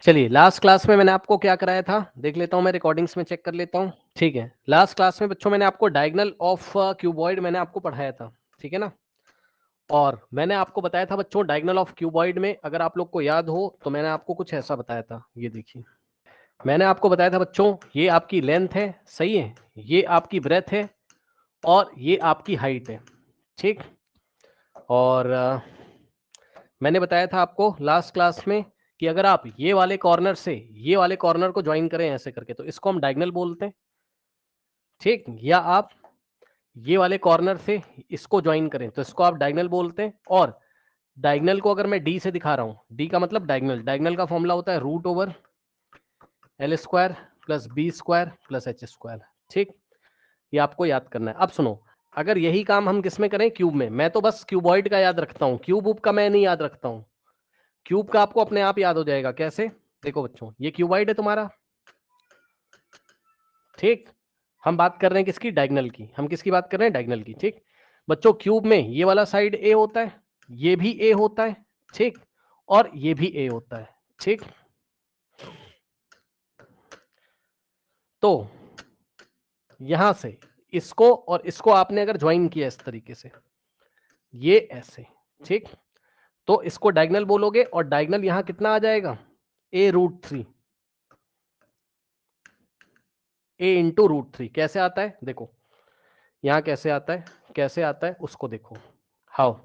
चलिए, last class में मैंने आपको क्या कराया था, देख लेता हूँ मैं रिकॉर्डिंग्स में चेक कर लेता हूँ। ठीक है, लास्ट क्लास में बच्चों मैंने आपको डायगोनल ऑफ क्यूबॉइड मैंने आपको पढ़ाया था, ठीक है ना? और मैंने आपको बताया था बच्चों, डायगोनल ऑफ क्यूबॉइड में अगर आप लोग को याद हो तो मैंने आपको कुछ ऐसा बताया था, ये देखिए। मैंने आपको बताया था बच्चों, ये आपकी लेंथ है, सही है, ये आपकी ब्रेथ है और ये आपकी हाइट है, ठीक। और मैंने बताया था आपको लास्ट क्लास में कि अगर आप ये वाले कॉर्नर से ये वाले कॉर्नर को ज्वाइन करें ऐसे करके, तो इसको हम डायगोनल बोलते हैं, ठीक। या आप ये वाले कॉर्नर से इसको ज्वाइन करें तो इसको आप डायगोनल बोलते हैं। और डायगोनल को अगर मैं डी से दिखा रहा हूँ, डी का मतलब डायगोनल, डायगोनल का फॉर्मूला होता है root over L square plus B square plus H square, ठीक। ये आपको याद करना है। अब सुनो, अगर यही काम हम किस में करें, क्यूब में, मैं तो बस क्यूबॉइड का याद रखता हूँ, क्यूब उब का मैं नहीं याद रखता हूँ। क्यूब का आपको अपने आप याद हो जाएगा। कैसे? देखो बच्चों, ये क्यूबॉइड है तुम्हारा, ठीक। हम बात कर रहे हैं किसकी, डायगोनल की। हम किसकी बात कर रहे हैं, डायगोनल की, ठीक। बच्चों क्यूब में ये वाला साइड ए होता है, ये भी ए होता है, ठीक, और ये भी ए होता है, ठीक। तो यहां से इसको और इसको आपने अगर ज्वाइन किया इस तरीके से, ये ऐसे, ठीक, तो इसको डायगोनल बोलोगे और डायगोनल यहां कितना आ जाएगा, a√3, a/√3। कैसे आता है देखो, यहां कैसे आता है, कैसे आता है उसको देखो। हाउ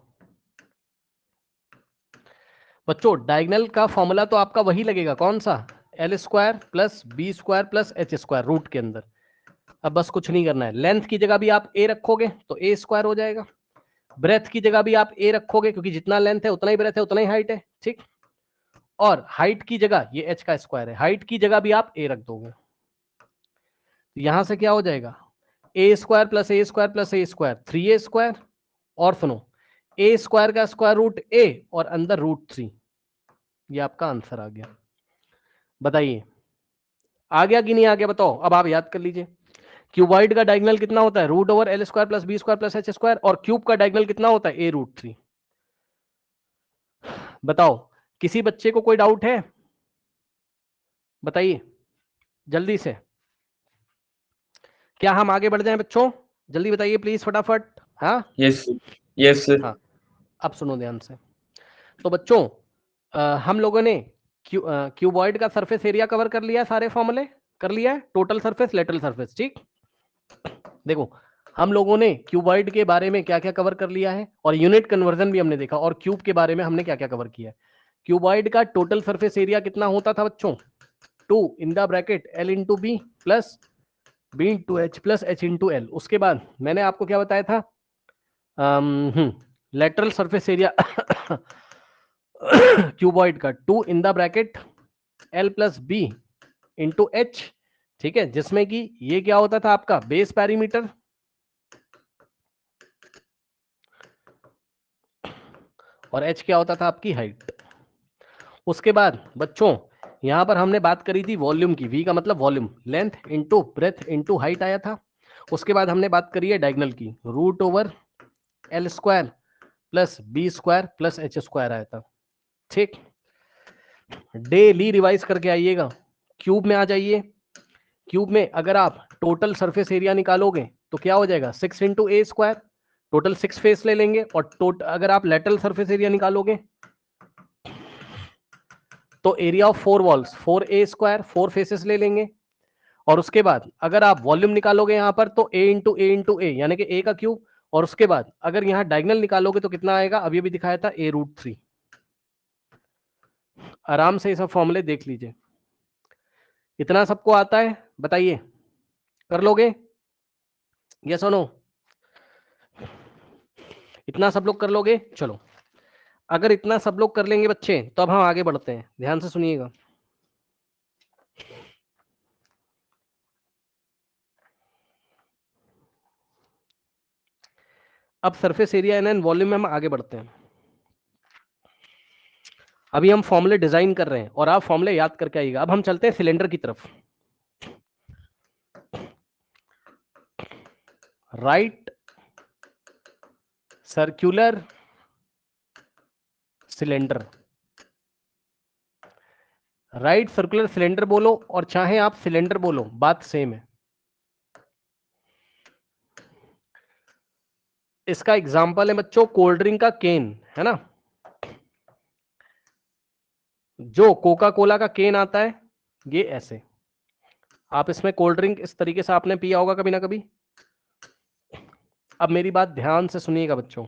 बच्चों, डायगोनल का फॉर्मूला तो आपका वही लगेगा, कौन सा, L square plus B square plus H square root के अंदर। अब बस कुछ नहीं करना है, लेंथ की जगह भी आप ए रखोगे तो ए स्क्वायर हो जाएगा, ब्रेथ की जगह भी आप ए रखोगे क्योंकि जितना लेंथ है उतना ही ब्रेथ है उतना ही हाइट है, ठीक। और हाइट की जगह ये एच का स्क्वायर है, हाइट की जगह भी आप ए रख दोगे, तो यहां से क्या हो जाएगा, ए स्क्वायर प्लस ए स्क्वायर प्लस ए स्क्वायर 3a स्क्वायर, और सुनो ए स्क्वायर का स्क्वायर रूट ए और अंदर √3। ये आपका आंसर आ गया। बताइए आ गया कि नहीं आ गया, बताओ। अब आप याद कर लीजिए, क्यूबॉइड का डायगोनल कितना होता है, root over L square plus B square plus H square, और क्यूब का डायगोनल कितना होता है, a√3। बताओ, किसी बच्चे को कोई डाउट है, बताइए जल्दी से। क्या हम आगे बढ़ जाएं बच्चों, जल्दी बताइए प्लीज फटाफट। हाँ यस यस सर। हाँ, अब सुनो ध्यान से। तो बच्चों हम लोगों ने क्यूबॉइड का सरफेस एरिया कवर कर लिया, सारे फॉर्मूले कर लिया है, टोटल सरफेस, लेटरल सरफेस, ठीक। देखो हम लोगों ने क्यूबॉइड के बारे में क्या क्या कवर कर लिया है, और यूनिट कन्वर्जन भी हमने देखा, और क्यूब के बारे में हमने क्या क्या कवर किया है। क्यूबॉइड का टोटल सरफेस एरिया कितना होता था बच्चों, 2 in the bracket L into B plus B into H plus H into L. उसके बाद मैंने आपको क्या बताया था, लेटरल सरफेस एरिया क्यूबॉइड का 2 in the bracket L plus B into H, ठीक है, जिसमें कि ये क्या होता था आपका बेस पैरीमीटर, और h क्या होता था आपकी हाइट। उसके बाद बच्चों यहां पर हमने बात करी थी वॉल्यूम की, v का मतलब volume, length into breadth into height आया था। उसके बाद हमने बात करी है डायगोनल की, root over L square plus B square plus H square आया था, ठीक। डेली रिवाइज करके आइएगा। क्यूब में आ जाइए, क्यूब में अगर आप टोटल सरफेस एरिया निकालोगे तो क्या हो जाएगा, 6 इंटू ए स्क्वायर, टोटल 6 फेस ले लेंगे, और अगर आप लेटरल सरफेस एरिया निकालोगे तो area of 4 walls 4a square, 4 faces ले लेंगे। और उसके बाद अगर आप वॉल्यूम निकालोगे यहां पर तो a इंटू ए यानी कि a का क्यूब, और उसके बाद अगर यहां डायगोनल निकालोगे तो कितना आएगा, अभी अभी दिखाया था a√3। आराम से ये सब फॉर्मूले देख लीजिए। इतना सबको आता है, बताइए कर लोगे, यस और नो, इतना सब लोग कर लोगे। चलो अगर इतना सब लोग कर लेंगे बच्चे तो अब हम आगे बढ़ते हैं, ध्यान से सुनिएगा। अब सरफेस एरिया एंड वॉल्यूम में हम आगे बढ़ते हैं। अभी हम फॉर्मूले डिजाइन कर रहे हैं और आप फॉर्मूले याद करके आइएगा। अब हम चलते हैं सिलेंडर की तरफ। Right circular cylinder, right circular cylinder बोलो और चाहे आप सिलेंडर बोलो, बात सेम है। इसका एग्जाम्पल है बच्चों कोल्ड ड्रिंक का केन, है ना, जो कोका कोला का केन आता है ये ऐसे, आप इसमें कोल्ड ड्रिंक इस तरीके से आपने पिया होगा कभी ना कभी। अब मेरी बात ध्यान से सुनिएगा बच्चों,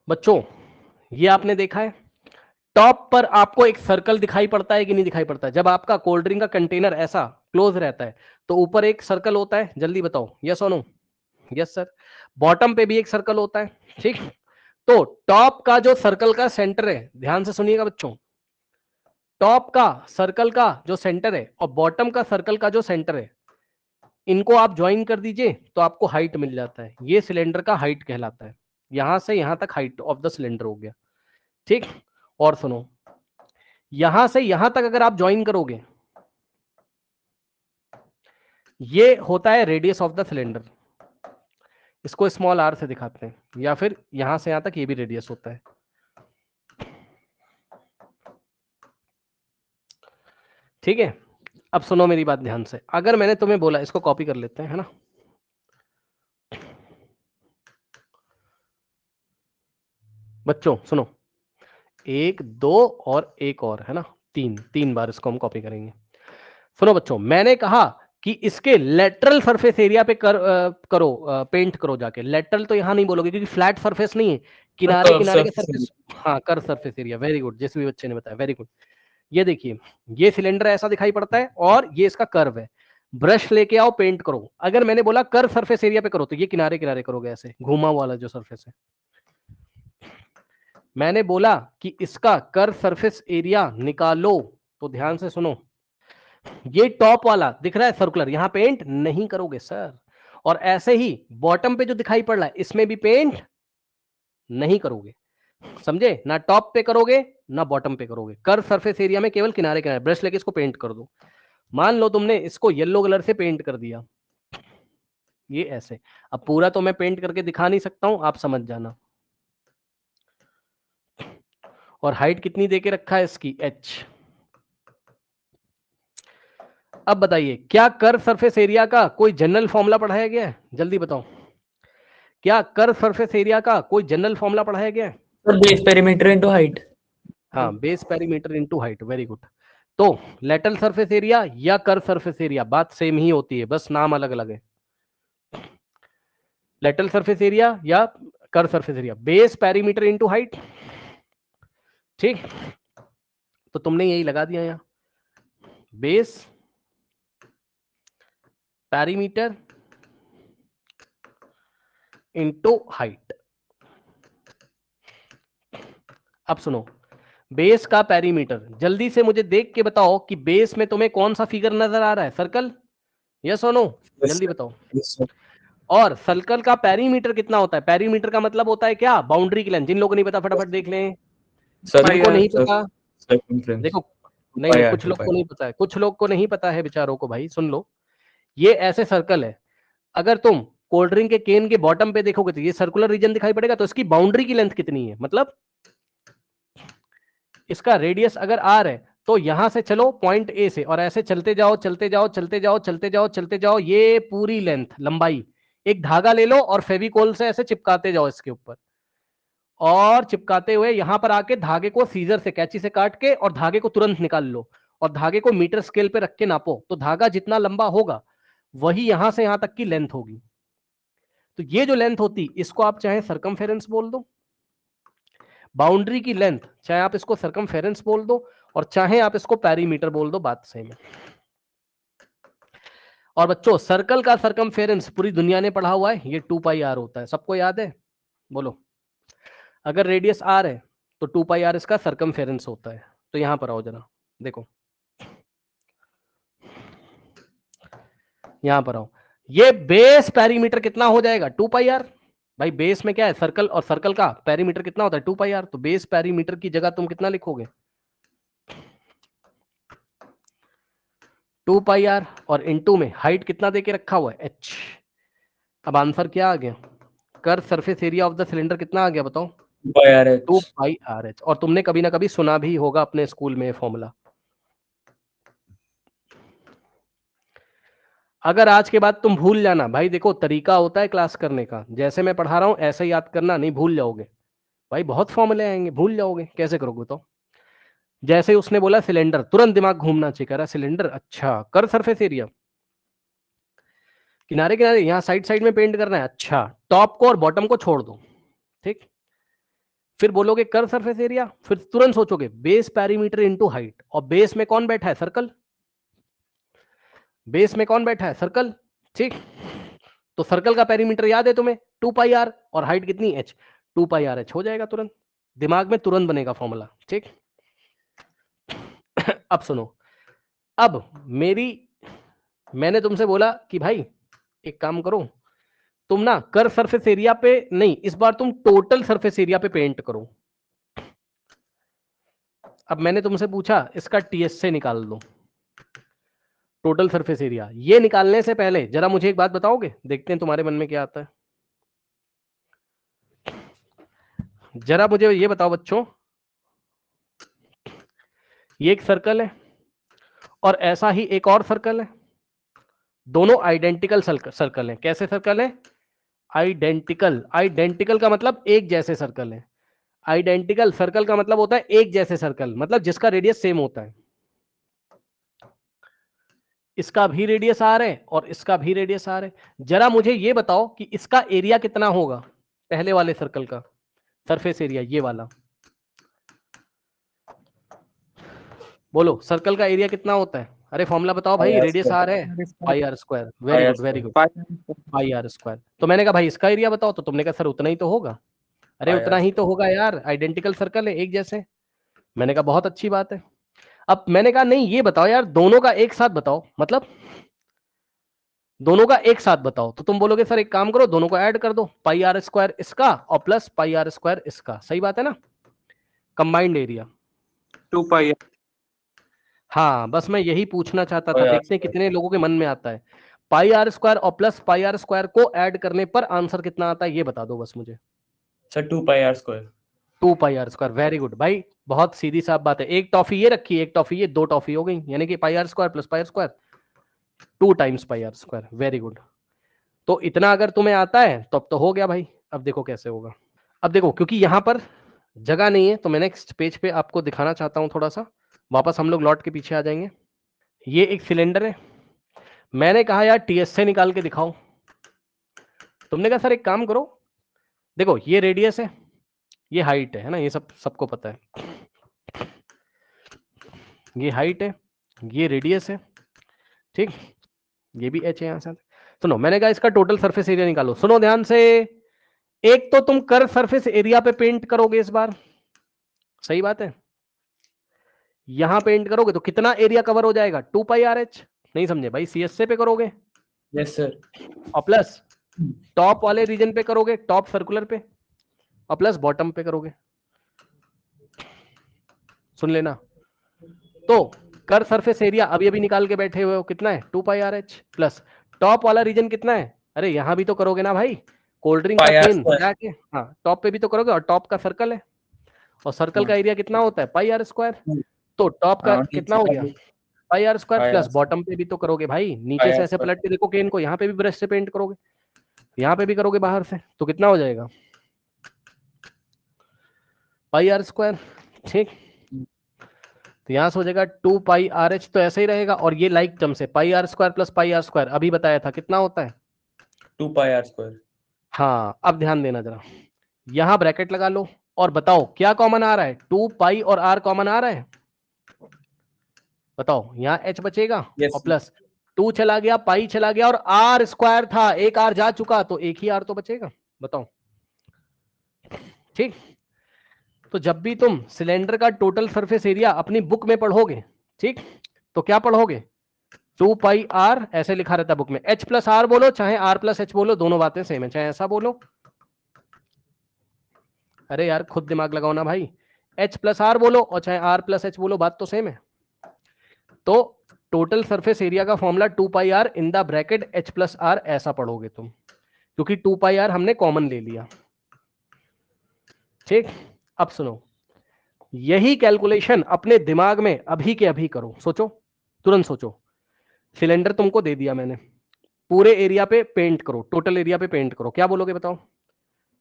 बच्चों ये आपने देखा है टॉप पर आपको एक सर्कल दिखाई पड़ता है कि नहीं दिखाई पड़ता है? जब आपका कोल्ड ड्रिंक का कंटेनर ऐसा क्लोज रहता है तो ऊपर एक सर्कल होता है, जल्दी बताओ यस और नो? Yes sir. बॉटम पे भी एक सर्कल होता है, ठीक। तो टॉप का जो सर्कल का सेंटर है, ध्यान से सुनिएगा बच्चों, टॉप का सर्कल का जो सेंटर है और बॉटम का सर्कल का जो सेंटर है, इनको आप ज्वाइन कर दीजिए तो आपको हाइट मिल जाता है। ये सिलेंडर का हाइट कहलाता है। यहां से यहां तक हाइट ऑफ द सिलेंडर हो गया, ठीक। और सुनो, यहां से यहां तक अगर आप ज्वाइन करोगे, ये होता है रेडियस ऑफ द सिलेंडर। इसको स्मॉल आर से दिखाते हैं, या फिर यहां से यहां तक ये भी रेडियस होता है, ठीक है। अब सुनो मेरी बात ध्यान से, अगर मैंने तुम्हें बोला, इसको कॉपी कर लेते हैं, है ना, बच्चों सुनो, एक दो और एक और, है ना, तीन बार इसको हम कॉपी करेंगे। सुनो बच्चों, मैंने कहा कि इसके लेटरल सरफेस एरिया पे पेंट करो जाके। लेटरल तो यहां नहीं बोलोगे क्योंकि फ्लैट सरफेस नहीं है, किनारे किनारे के सरफेस। हाँ, curve surface area, very good, जिस भी बच्चे ने बताया, वेरी गुड। ये देखिए, ये सिलेंडर ऐसा दिखाई पड़ता है और ये इसका कर्व है। ब्रश लेके आओ, पेंट करो। अगर मैंने बोला कर्व सरफेस एरिया पे करो तो ये किनारे किनारे करोगे, ऐसे घुमा वाला जो सरफेस है। मैंने बोला कि इसका कर्व सरफेस एरिया निकालो, तो ध्यान से सुनो, ये टॉप वाला दिख रहा है सर्कुलर, यहां पेंट नहीं करोगे सर। और ऐसे ही बॉटम पे जो दिखाई पड़ रहा है, इसमें भी पेंट नहीं करोगे, समझे ना? टॉप पे करोगे ना बॉटम पे करोगे। कर्व सरफेस एरिया में केवल किनारे किनारे, ब्रश लेके इसको पेंट कर दो। मान लो तुमने इसको येलो कलर से पेंट कर दिया, ये ऐसे। अब पूरा तो मैं पेंट करके दिखा नहीं सकता हूं, आप समझ जाना। और हाइट कितनी देके रखा है इसकी? h। अब बताइए, क्या कर्व सरफेस एरिया का कोई जनरल फॉर्मूला पढ़ाया गया है? जल्दी बताओ, क्या कर्व सरफेस एरिया का कोई जनरल फॉर्मूला पढ़ाया गया है? Base perimeter into height. हाँ, base perimeter into height, very good. तो लेटरल सरफेस एरिया या कर्व सरफेस एरिया, बात सेम ही होती है, बस नाम अलग अलग है। लेटरल सरफेस एरिया या curve surface area, base perimeter into height, ठीक। तो तुमने यही लगा दिया यहां, बेस पेरीमीटर इनटू हाइट। अब सुनो, बेस का पेरीमीटर, जल्दी से मुझे देख के बताओ कि बेस में तुम्हें कौन सा फिगर नजर आ रहा है? सर्कल, यस और नो? जल्दी बताओ। और सर्कल का पेरीमीटर कितना होता है? पेरीमीटर का मतलब होता है क्या? बाउंड्री की लेंथ। जिन लोगों को नहीं पता फटाफट देख लें। जिनको नहीं पता, देखो, नहीं, कुछ लोग को नहीं पता है, कुछ लोग को नहीं पता है बेचारों को, भाई सुन लो। ये ऐसे सर्कल है, अगर तुम कोल्ड ड्रिंक के केन के बॉटम पे देखोगे तो ये सर्कुलर रीजन दिखाई पड़ेगा, तो इसकी बाउंड्री की लेंथ कितनी है? मतलब इसका रेडियस अगर आर है तो यहां से चलो पॉइंट ए से और ऐसे चलते जाओ चलते जाओ चलते जाओ चलते जाओ चलते जाओ, ये पूरी लेंथ लंबाई, एक धागा ले लो और फेविकोल से ऐसे चिपकाते जाओ इसके ऊपर, और चिपकाते हुए यहां पर आके धागे को सीजर से, कैंची से काट के और धागे को तुरंत निकाल लो और धागे को मीटर स्केल पे रख के नापो, तो धागा जितना लंबा होगा वही यहां से यहां तक की लेंथ होगी। तो ये जो लेंथ होती, इसको आप चाहे सरकमफेरेंस बोल दो, बाउंड्री की लेंथ, चाहे आप इसको सरकमफेरेंस बोल दो और चाहे आप इसको पेरीमीटर बोल दो, बात सेम है। और बच्चों, सर्कल का सरकमफेरेंस पूरी दुनिया ने पढ़ा हुआ है, ये 2 पाई आर होता है, सबको याद है? बोलो, अगर रेडियस आर है तो 2 पाई आर इसका सरकमफेरेंस होता है। तो यहां पर आओ जरा, देखो यहां पर आओ, ये बेस पेरीमीटर कितना हो जाएगा? 2 पाई आर। भाई बेस में क्या है? सर्कल, और सर्कल का पेरीमीटर कितना होता है? 2 पाई आर। तो बेस पेरीमीटर की जगह तुम कितना लिखोगे? 2 पाई आर, और इनटू में हाइट कितना देके रखा हुआ है? h। अब आंसर क्या आ गया? Curve surface area of the cylinder कितना आ गया बताओ? By R H. 2 pi are H. और तुमने कभी ना कभी सुना भी होगा अपने स्कूल में ये फॉर्मूला। अगर आज के बाद तुम भूल जाना, भाई देखो तरीका होता है क्लास करने का, जैसे मैं पढ़ा रहा हूं ऐसे याद करना, नहीं भूल जाओगे भाई, बहुत फॉर्मूले आएंगे, भूल जाओगे, कैसे करोगे? तो जैसे उसने बोला सिलेंडर, तुरंत दिमाग घूमना चाहिए, कह रहा सिलेंडर, अच्छा कर सरफेस एरिया, किनारे किनारे यहाँ साइड साइड में पेंट करना है, अच्छा टॉप को और बॉटम को छोड़ दो, ठीक। फिर बोलोगे कर सरफेस एरिया, फिर तुरंत सोचोगे बेस पैरीमीटर इनटू हाइट, और बेस में कौन बैठा है? सर्कल। बेस में कौन बैठा है? सर्कल, ठीक। तो सर्कल का पेरीमीटर याद है तुम्हें? 2 पाई आर, और हाइट कितनी? h। 2 पाई आर h हो जाएगा तुरंत, दिमाग में तुरंत बनेगा फॉर्मूला, ठीक। अब सुनो, अब मैंने तुमसे बोला कि भाई एक काम करो, तुम ना कर सरफेस एरिया पे नहीं, इस बार तुम टोटल सरफेस एरिया पे पेंट करो। अब मैंने तुमसे पूछा इसका टीएस से निकाल दो, टोटल सरफेस एरिया। ये निकालने से पहले जरा मुझे एक बात बताओगे, देखते हैं तुम्हारे मन में क्या आता है। जरा मुझे ये बताओ बच्चों, ये एक सर्कल है और ऐसा ही एक और सर्कल है, दोनों आइडेंटिकल सर्कल है। कैसे सर्कल है? आइडेंटिकल। आइडेंटिकल का मतलब एक जैसे सर्कल है। आइडेंटिकल सर्कल का मतलब होता है एक जैसे सर्कल, मतलब जिसका रेडियस सेम होता है। इसका भी रेडियस आर है और इसका भी रेडियस आर है। जरा मुझे ये बताओ कि इसका एरिया कितना होगा, पहले वाले सर्कल का सरफेस एरिया, ये वाला। बोलो सर्कल का एरिया कितना होता है? अरे फॉर्मूला बताओ भाई, रेडियस आर है, pi are square. Very good very good, pi are square. तो मैंने कहा भाई इसका एरिया बताओ, तो तुमने कहा सर उतना ही तो होगा। अरे उतना ही तो होगा यार, आइडेंटिकल सर्कल है एक जैसे। मैंने कहा बहुत अच्छी बात है। अब मैंने कहा नहीं ये बताओ यार, दोनों का एक साथ बताओ, मतलब दोनों का एक साथ बताओ। तो तुम बोलोगे सर एक काम करो, दोनों को ऐड कर दो, पाई आर स्क्वायर इसका और प्लस पाई आर स्क्वायर इसका। सही बात है ना? कंबाइंड एरिया 2 पाई। हाँ, बस मैं यही पूछना चाहता था, देखते हैं कितने लोगों के मन में आता है। पाई आर स्क्वायर और प्लस पाई आर स्क्वायर को ऐड करने पर आंसर कितना आता है, ये बता दो बस मुझे। Sir 2 pi are square. 2 pi are square, very good भाई, बहुत सीधी साफ बात है। एक टॉफी ये रखी, एक टॉफी ये, 2 टॉफी हो गई, यानी कि pi are square plus pi are square 2 times pi are square. Very good. तो इतना अगर तुम्हें आता है तो अब तो हो गया भाई। अब देखो कैसे होगा। अब देखो, क्योंकि यहां पर जगह नहीं है तो मैं नेक्स्ट पेज पे आपको दिखाना चाहता हूं थोड़ा सा। वापस हम लोग लौट के पीछे आ जाएंगे। ये एक सिलेंडर है, मैंने कहा यार टीएस से निकाल के दिखाओ। तुमने कहा सर एक काम करो, देखो ये रेडियस है, ये हाइट है ना, ये सबको पता है। ये हाइट है, ये रेडियस है, ठीक। ये भी एच है यहां से। सुनो, मैंने कहा इसका टोटल सरफेस एरिया निकालो। सुनो ध्यान से, एक तो तुम कर्व सरफेस एरिया पे पेंट करोगे इस बार, सही बात है। यहां पेंट करोगे तो कितना एरिया कवर हो जाएगा? 2 पाई आर एच। नहीं समझे भाई? सीएसए पे करोगे, यस सर। और प्लस टॉप वाले रीजन पे करोगे, टॉप सर्कुलर पे, और प्लस बॉटम पे करोगे। सुन लेना, तो कर सरफेस एरिया अभी अभी निकाल के बैठे हुए हो, कितना है? 2 pi are h. Plus top वाला रीजन कितना है? अरे यहां भी तो करोगे ना भाई, कोल्ड ड्रिंक का केन लगा के, हाँ टॉप पे भी तो करोगे, और टॉप का सर्कल है, और सर्कल का एरिया कितना होता है? Pi are square. तो टॉप का कितना हो गया? Pi are square. Plus bottom पे भी तो करोगे भाई, नीचे से ऐसे पलट के देखो केन को, यहाँ पे भी ब्रश से पेंट करोगे, यहाँ पे भी करोगे बाहर से, तो कितना हो जाएगा? पाई आर स्क्वायर, ठीक। तो यहां से हो जाएगा 2 पाई आर एच, तो ऐसे ही रहेगा। और ये लाइक टर्म से pi are square plus pi are square अभी बताया था कितना होता है? 2 पाई आर स्क्वायर। हाँ, अब ध्यान देना जरा, यहां ब्रैकेट लगा लो और बताओ क्या कॉमन आ रहा है? 2 पाई और आर कॉमन आ रहा है, बताओ। यहाँ एच बचेगा, और प्लस 2 चला गया, पाई चला गया, और आर स्क्वायर था, एक आर जा चुका, तो एक ही आर तो बचेगा, बताओ, ठीक। तो जब भी तुम सिलेंडर का टोटल सरफेस एरिया अपनी बुक में पढ़ोगे, ठीक, तो क्या पढ़ोगे? 2 पाई आर, ऐसे लिखा रहता है बुक में, एच प्लस आर बोलो चाहे आर प्लस एच बोलो, दोनों बातें सेम है, चाहे ऐसा बोलो। अरे यार खुद दिमाग लगाओ ना भाई, एच प्लस आर बोलो और चाहे आर प्लस एच बोलो, बात तो सेम है। तो टोटल सरफेस एरिया का formula 2 pi are in the bracket H plus R, ऐसा पढ़ोगे तुम, क्योंकि 2 पाई आर हमने कॉमन ले लिया। ठीक, अब सुनो, यही कैलकुलेशन अपने दिमाग में अभी के अभी करो, सोचो, तुरंत सोचो। सिलेंडर तुमको दे दिया मैंने, पूरे एरिया पे पेंट करो, टोटल एरिया पे पेंट करो, क्या बोलोगे बताओ?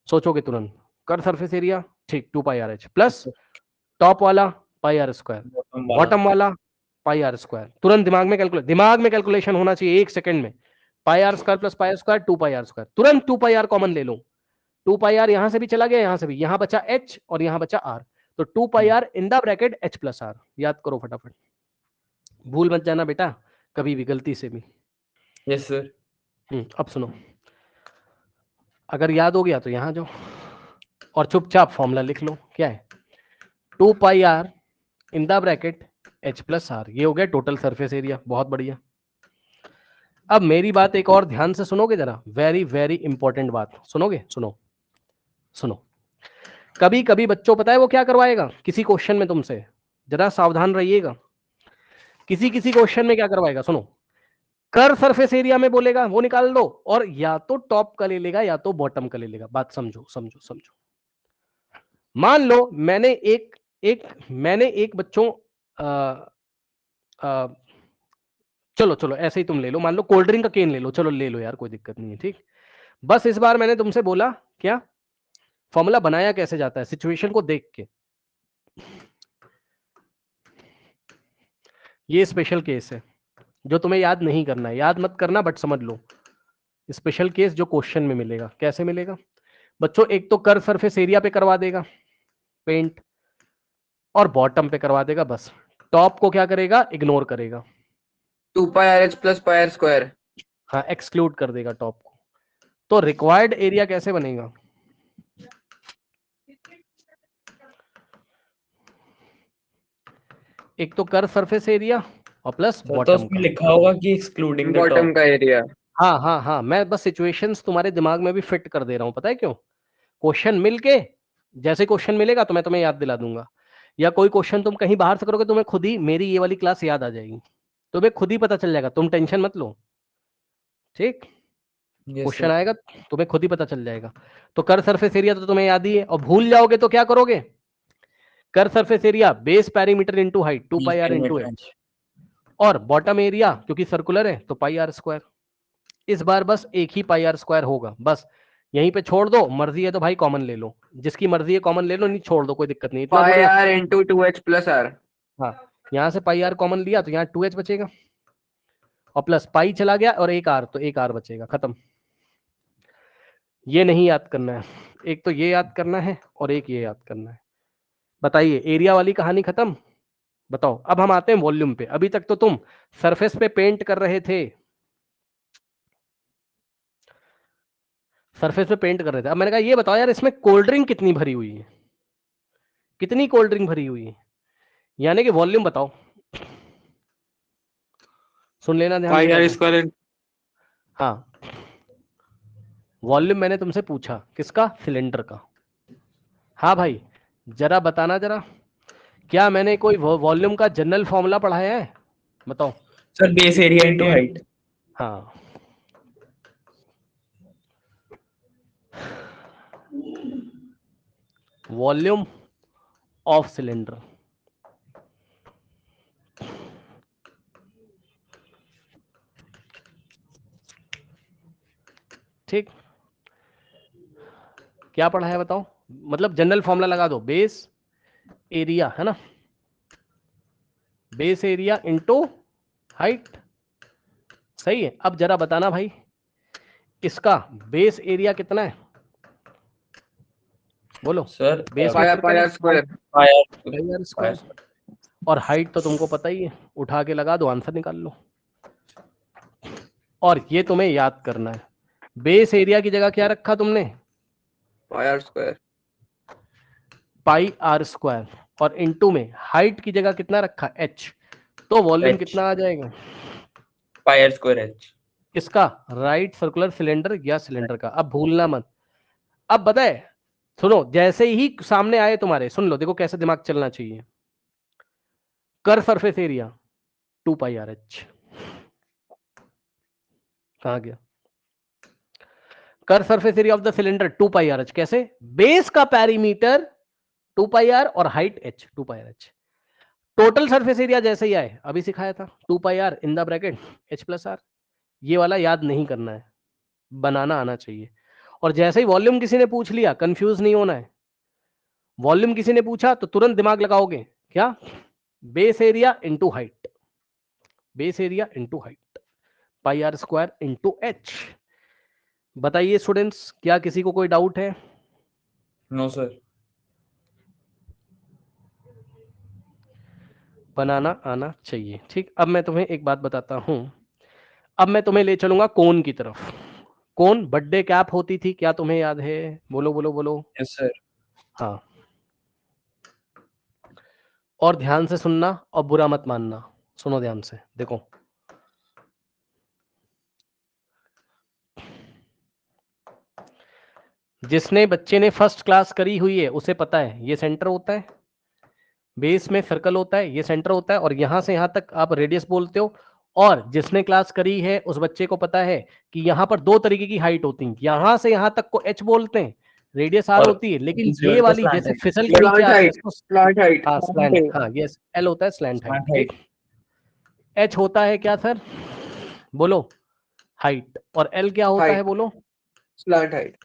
सोचोगे तुरंत, कर सरफेस एरिया, ठीक, 2 pi are h plus top वाला पाई आर स्क्वायर, बॉटम वाला पाई आर स्क्वायर। तुरंत दिमाग में कैलकुलेशन होना चाहिए 1 सेकंड में। Pi are square plus pi are square 2 pi are square, तुरंत 2 पाई आर कॉमन ले लो। 2 पाई आर यहां से भी चला गया, यहां से भी, यहां बचा h और यहां बचा r, तो 2 pi are in the bracket h plus r। याद करो फटाफट, भूल मत जाना बेटा कभी भी गलती से भी। Yes sir. अब सुनो, अगर याद हो गया तो यहां जाओ और चुपचाप फॉर्मूला लिख लो, क्या है? 2 pi are in the bracket h plus r, ये हो गया टोटल सरफेस एरिया। बहुत बढ़िया। अब मेरी बात एक और ध्यान से सुनोगे जरा, वेरी वेरी इंपॉर्टेंट बात सुनोगे, सुनो सुनो। कभी कभी बच्चों पता है वो क्या करवाएगा किसी क्वेश्चन में तुमसे, जरा सावधान रहिएगा। किसी किसी क्वेश्चन में क्या करवाएगा, सुनो, कर सरफेस एरिया में बोलेगा वो निकाल दो, और या तो टॉप का ले लेगा या तो बॉटम का ले लेगा। बात समझो समझो समझो। मान लो मैंने एक बच्चों चलो चलो ऐसे ही तुम ले लो, मान लो कोल्ड ड्रिंक का केन ले लो, चलो ले लो यार, कोई दिक्कत नहीं है। ठीक, बस इस बार मैंने तुमसे बोला क्या, फॉर्मूला बनाया कैसे जाता है सिचुएशन को देख के। ये स्पेशल केस है जो तुम्हें याद नहीं करना है, याद मत करना बट समझ लो। स्पेशल केस जो क्वेश्चन में मिलेगा, कैसे मिलेगा बच्चों? एक तो कर सरफेस एरिया पे करवा देगा पेंट, और बॉटम पे करवा देगा, बस टॉप को क्या करेगा, इग्नोर करेगा। 2 pi are h plus pi are square. हाँ, एक्सक्लूड कर देगा टॉप को। तो रिक्वायर्ड एरिया कैसे बनेगा? एक तो कर सरफेस एरिया और प्लस तो बॉटम उसमें का। लिखा होगा कि एक्सक्लूडिंग द बॉटम टॉप। का एरिया। हाँ हाँ हाँ, मैं बस सिचुएशंस तुम्हारे दिमाग में भी फिट कर दे रहा हूँ, पता है क्यों? क्वेश्चन मिलके, जैसे क्वेश्चन मिलेगा तो मैं तुम्हें याद दिला दूंगा, या कोई क्वेश्चन तुम कहीं बाहर से करोगे, तुम्हें खुद ही मेरी ये वाली क्लास याद आ जाएगी, तुम्हें खुद ही पता चल जाएगा, तुम टेंशन मत लो। ठीक, यस क्वेश्चन सर। आएगा तुम्हें खुद ही पता चल जाएगा। तो कर सरफेस एरिया तो तुम्हें याद ही है, और भूल जाओगे तो क्या करोगे? Curve surface area base perimeter into height 2 pi R into H, और बॉटम एरिया क्योंकि सर्कुलर है तो पाई आर स्क्वायर। इस बार बस एक ही पाई आर स्क्वायर होगा, बस यहीं पे छोड़ दो, मर्जी है तो भाई कॉमन ले लो, जिसकी मर्जी है कॉमन ले लो, नहीं छोड़ दो कोई दिक्कत नहीं, इतना पाई थोड़ी। R into 2h plus R. हाँ, यहाँ से पाई आर कॉमन लिया तो यहाँ 2h बचेगा, और प्लस पाई चला गया और एक आर, तो एक आर बचेगा, खत्म। ये नहीं याद करना है, एक तो ये याद करना है और एक ये याद करना है। बताइए, एरिया वाली कहानी खत्म। बताओ, अब हम आते हैं वॉल्यूम पे। अभी तक तो तुम सरफेस पे पेंट कर रहे थे, सरफेस पे पेंट कर रहे थे। अब मैंने कहा ये बताओ यार, इसमें कोल्ड ड्रिंक कितनी भरी हुई है, कितनी कोल्ड ड्रिंक भरी हुई है, यानी कि वॉल्यूम बताओ। सुन लेना ध्यान से पाई आर बाबू। स्क्वायर। हाँ, वॉल्यूम मैंने तुमसे पूछा किसका, सिलेंडर का। हाँ भाई, जरा बताना जरा, क्या मैंने कोई वॉल्यूम का जनरल फॉर्मूला पढ़ाया है? बताओ। Sir base area into height. हाँ, वॉल्यूम ऑफ सिलेंडर। ठीक, क्या पढ़ा है बताओ? मतलब जनरल फॉर्मूला लगा दो, बेस एरिया है ना, बेस एरिया इनटू हाइट। सही है। अब जरा बताना भाई, इसका बेस एरिया कितना है, बोलो। सर बेस पाई मतलब R square. Pi are square, और हाइट तो तुमको पता ही है, उठा के लगा दो, आंसर निकाल लो। और ये तुम्हें याद करना है, बेस एरिया की जगह क्या रखा तुमने, pi are square. Pi are square, और इनटू में हाइट की जगह कितना रखा, h, तो वॉल्यूम H। कितना आ जाएगा पाई आर स्क्वायर एच। इसका, राइट सर्कुलर सिलेंडर या सिलेंडर का। अब भूलना मत। अब बताए, सुनो, जैसे ही सामने आए तुम्हारे, सुन लो, देखो कैसे दिमाग चलना चाहिए। Curve surface area 2 pi are h, कहां गया? Curve surface area of the cylinder 2 pi are h. कैसे? बेस का पेरीमीटर 2 पाई आर और height h 2 pi are h. Total surface area जैसे ही आए अभी सिखाया था 2 pi are in the bracket h plus r. ये वाला याद नहीं करना है, बनाना आना चाहिए। और जैसे ही वॉल्यूम किसी ने पूछ लिया, कंफ्यूज नहीं होना है। वॉल्यूम किसी ने पूछा तो तुरंत दिमाग लगाओगे क्या? Base area into height, base area into height, pi are square into H. बताइए स्टूडेंट्स, क्या किसी को कोई डाउट है? No sir. बनाना आना चाहिए। ठीक, अब मैं तुम्हें एक बात बताता हूं। अब मैं तुम्हें ले चलूंगा कोन की तरफ। कोन बर्थडे कैप होती थी, क्या तुम्हें याद है? बोलो बोलो बोलो। Yes sir. हाँ, और ध्यान से सुनना और बुरा मत मानना। सुनो ध्यान से, देखो जिसने बच्चे ने फर्स्ट क्लास करी हुई है उसे पता है ये सेंटर होता है, बेस में सर्कल होता है, ये सेंटर होता है, और यहां से यहां तक आप रेडियस बोलते हो। और जिसने क्लास करी है उस बच्चे को पता है कि यहाँ पर दो तरीके की हाइट होती है, यहां से यहां तक को h बोलते हैं, रेडियस r और होती है, लेकिन दूसरी ये वाली को वाली slant जैसे height। फिसल के नीचे स्लांट आती है हाइट, इसको स्लांट हाइट। हाँ स्लैंट, हाँ यस, l होता है स्लैंट हाइट। Slant height। ठीक, h होता है क्या सर? बोलो हाइट। और l क्या होता है? हाइट, बोलो स्लांट हाइट।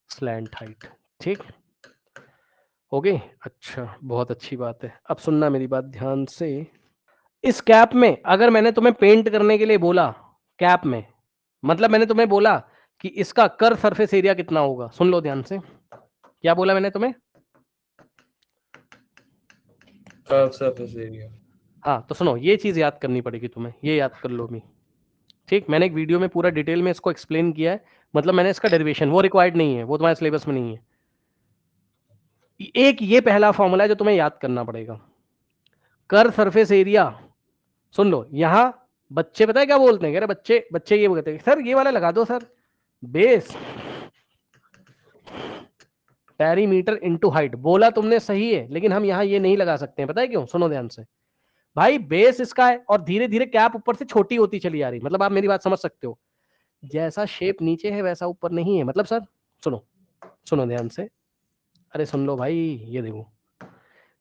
Slant height. ठीक हो गई? अच्छा, बहुत अच्छी बात है। अब सुनना मेरी बात ध्यान से। इस कैप में अगर मैंने तुम्हें पेंट करने के लिए बोला, कैप में मतलब मैंने तुम्हें बोला कि इसका कर सरफेस एरिया कितना होगा, सुन लो ध्यान से। क्या बोला मैंने तुम्हें? Curve surface area. हाँ, तो सुनो, ये चीज याद करनी पड़ेगी तुम्हें, ये याद कर लो भी। ठीक, मैंने एक वीडियो में पूरा डिटेल में इसको एक्सप्लेन किया है, मतलब मैंने इसका डेरिवेशन, वो रिक्वायर्ड नहीं है, वो तुम्हारे सिलेबस में नहीं है। एक ये पहला फॉर्मूला है जो तुम्हें याद करना पड़ेगा, कर सरफेस एरिया। सुन लो, यहां बच्चे पता है क्या बोलते हैं? कह रहे बच्चे बच्चे ये बोलते हैं सर ये वाला लगा दो sir, base perimeter into height. बोला तुमने सही है, लेकिन हम यहां ये नहीं लगा सकते हैं, पता है क्यों? सुनो ध्यान से भाई, बेस इसका है और धीरे धीरे कैप ऊपर से छोटी होती चली आ रही, मतलब आप मेरी बात समझ सकते हो, जैसा शेप नीचे है वैसा ऊपर नहीं है। मतलब सर सुनो, सुनो ध्यान से, अरे सुन लो भाई, ये देखो,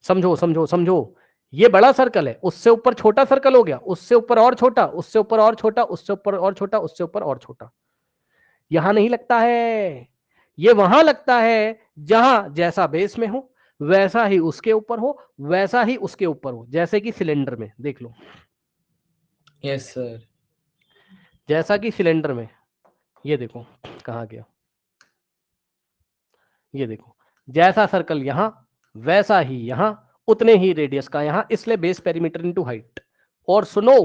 समझो समझो समझो, ये बड़ा सर्कल है, उससे ऊपर छोटा सर्कल हो गया, उससे ऊपर और छोटा, उससे ऊपर और छोटा, उससे ऊपर और छोटा, उससे ऊपर और छोटा। यहां नहीं लगता है, ये वहां लगता है जहां जैसा बेस में हो वैसा ही उसके ऊपर हो, वैसा ही उसके ऊपर हो, जैसे कि सिलेंडर में देख लो। Yes sir. जैसा कि सिलेंडर में, ये देखो कहां गया, ये देखो, जैसा सर्कल यहां वैसा ही यहां, उतने ही रेडियस का यहां, इसलिए बेस पेरीमीटर इनटू हाइट। और सुनो,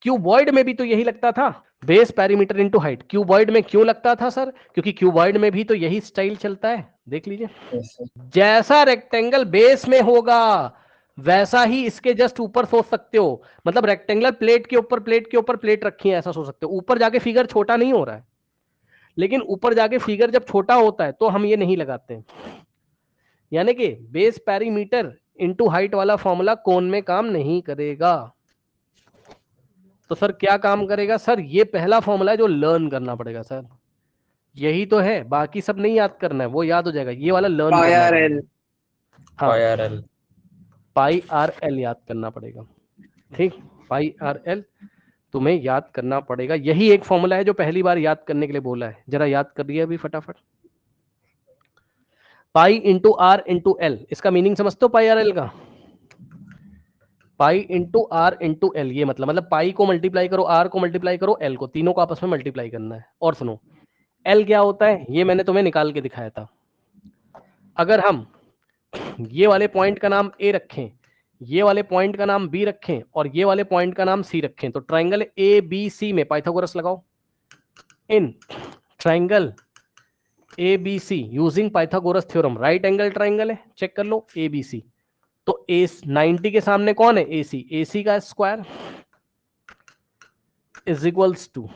क्यूबॉइड में भी तो यही लगता था, base perimeter into height. Cuboid में क्यों लगता था सर? क्योंकि क्यूबॉइड में भी तो यही स्टाइल चलता है, देख लीजिए। Yes sir. जैसा रेक्टेंगल बेस में होगा वैसा ही इसके जस्ट ऊपर सोच सकते हो, मतलब रेक्टेंगुलर प्लेट के ऊपर प्लेट के ऊपर प्लेट रखी है, ऐसा सोच सकते हो। ऊपर जाके फिगर छोटा नहीं हो रहा है, लेकिन ऊपर जाके फिगर जब छोटा होता है तो हम ये नहीं लगाते हैं। यानी कि बेस पेरीमीटर इनटू हाइट वाला फॉर्मूला कोन में काम नहीं करेगा। तो सर क्या काम करेगा? सर ये पहला फॉर्मूला है जो लर्न करना पड़ेगा सर, यही तो है, बाकी सब नहीं याद करना है, वो याद हो जाएगा, ये वाला लर्न पाई करना आर पड़ेगा। एल, हाँ, पाई आर एल। पाई आर एल याद करना पड़ेगा। ठीक, पाई आर एल तुम्हें याद करना पड़ेगा, यही एक फॉर्मूला है जो पहली बार याद करने के लिए बोला है। जरा याद कर लिया अभी फटाफट, pi into R into L, इसका मीनिंग समझते हो? पाई आर एल का, pi into R into L, ये मतलब पाई को मल्टीप्लाई करो, आर को मल्टीप्लाई करो, एल को, तीनों को आपस में मल्टीप्लाई करना है। और सुनो, एल क्या होता है ये मैंने तुम्हें निकाल के दिखाया था। अगर हम ये वाले पॉइंट का नाम ए रखें, ये वाले पॉइंट का नाम बी रखें और ये वाले पॉइंट का नाम सी रखें, तो ट्राइंगल ए बी सी में पाइथागोरस लगाओ। In triangle A B C using Pythagoras theorem, right angle triangle है, चेक कर लो ए बी सी। तो ए 90 के सामने कौन है? AC, AC का square is equals to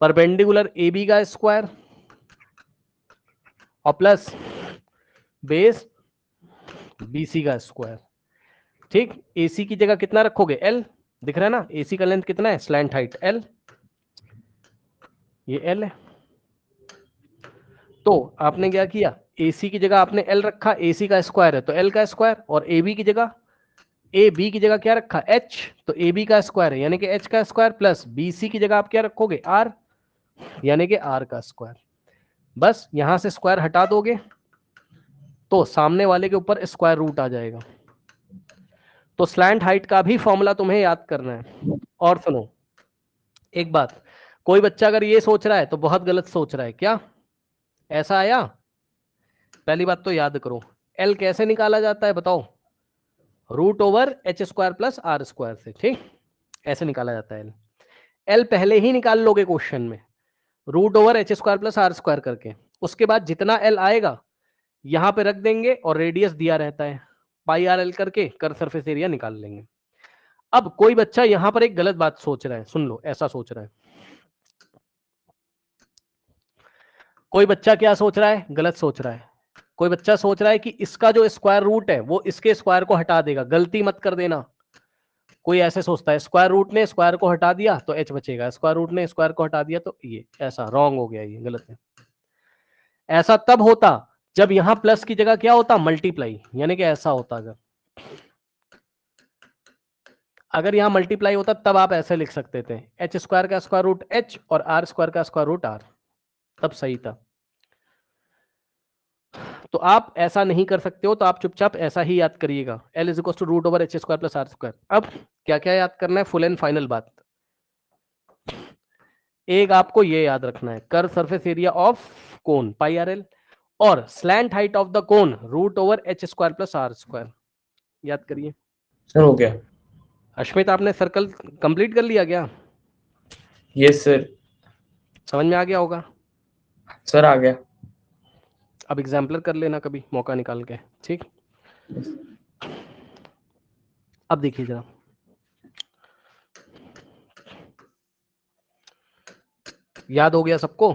perpendicular AB का स्क्वायर और प्लस बेस BC का स्क्वायर। ठीक, AC की जगह कितना रखोगे? L, दिख रहा है ना? AC का लेंथ कितना है? स्लैंट हाइट L, ये L है। तो आपने क्या किया, AC की जगह आपने L रखा, AC का स्क्वायर है तो L का स्क्वायर, और AB की जगह की जगह क्या रखा, H, तो AB का स्क्वायर है यानी कि H का स्क्वायर, प्लस BC की जगह आप क्या रखोगे, R, यानी कि R का स्क्वायर। बस यहां से स्क्वायर हटा दोगे तो सामने वाले के ऊपर स्क्वायर रूट आ जाएगा। तो स्लैंट हाइट का भी फॉर्मूला तुम्हें याद करना है। और सुनो एक बात, कोई बच्चा अगर ये सोच रहा है तो बहुत गलत सोच रहा है। क्या ऐसा आया? पहली बात तो याद करो, L कैसे निकाला जाता है बताओ, √/h² प्लस R² से, ठीक, ऐसे निकाला जाता है। L पहले ही निकाल लोगे क्वेश्चन में, √/h² प्लस R² करके, उसके बाद जितना L आएगा यहां पे रख देंगे और रेडियस दिया रहता है, πr_l करके कर्व सरफेस एरिया निकाल लेंगे। अब कोई बच्चा यहां पर एक गलत बात सोच रहा है, सुन लो, ऐसा सोच रहा है, कोई बच्चा क्या सोच रहा है, गलत सोच रहा है। कोई बच्चा सोच रहा है कि इसका जो स्क्वायर रूट है वो इसके स्क्वायर को हटा देगा। गलती मत कर देना। कोई ऐसे सोचता है स्क्वायर रूट ने स्क्वायर को हटा दिया तो h बचेगा, स्क्वायर रूट ने स्क्वायर को हटा दिया तो ये, ऐसा रॉन्ग हो गया, ये गलत है। ऐसा तब होता जब यहां प्लस की जगह क्या होता, मल्टीप्लाई, यानी कि ऐसा होता। अगर यहां मल्टीप्लाई होता तब आप ऐसे लिख सकते थे, h² का स्क्वायर रूट h और R² का स्क्वायर रूट R, तब सही था। तो आप ऐसा नहीं कर सकते हो, तो आप चुपचाप ऐसा ही याद करिएगा, L is equal to √/h² plus R²। अब क्या क्या याद करना है, फुल एंड फाइनल बात। एक आपको ये याद रखना है, curve surface area of cone πrl, और slant height of the cone √/h² plus R²। याद करिए। सर हो गया। अश्मित आपने सर्कल कंप्लीट कर लिया क्या? Yes sir. समझ में आ गया होगा। सर आ गया। अब एग्जाम्पलर कर लेना कभी मौका निकाल के, ठीक। अब देखिए जरा, याद हो गया सबको?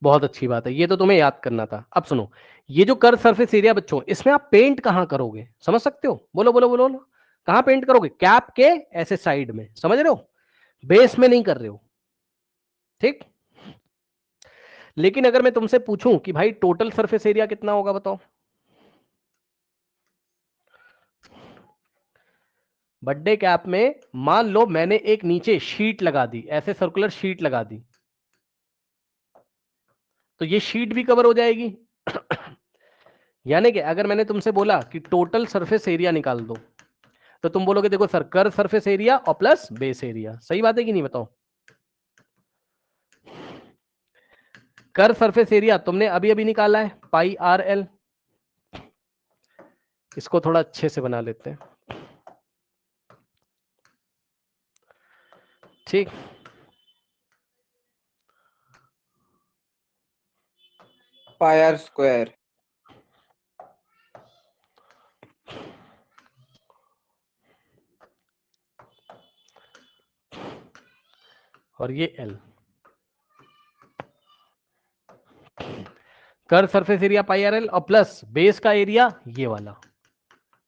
बहुत अच्छी बात है, ये तो तुम्हें याद करना था। अब सुनो, ये जो कर्व सरफेस एरिया बच्चों, इसमें आप पेंट कहां करोगे, समझ सकते हो? बोलो बोलो बोलो ना, कहां पेंट करोगे? कैप के ऐसे साइड में, समझ रहे हो? बेस में नहीं कर रहे हो, ठीक। लेकिन अगर मैं तुमसे पूछूं कि भाई टोटल सरफेस एरिया कितना होगा बताओ, बर्थडे कैप में मान लो मैंने एक नीचे शीट लगा दी, ऐसे सर्कुलर शीट लगा दी, तो ये शीट भी कवर हो जाएगी। यानी कि अगर मैंने तुमसे बोला कि टोटल सरफेस एरिया निकाल दो, तो तुम बोलोगे देखो सर, कर्व सरफेस एरिया और प्लस बेस एरिया, सही बात है कि नहीं बताओ? कर्व सरफेस एरिया तुमने अभी अभी निकाला है πrl, इसको थोड़ा अच्छे से बना लेते हैं, ठीक। πr²। और ये L, curve surface area πrl और प्लस बेस का एरिया ये वाला।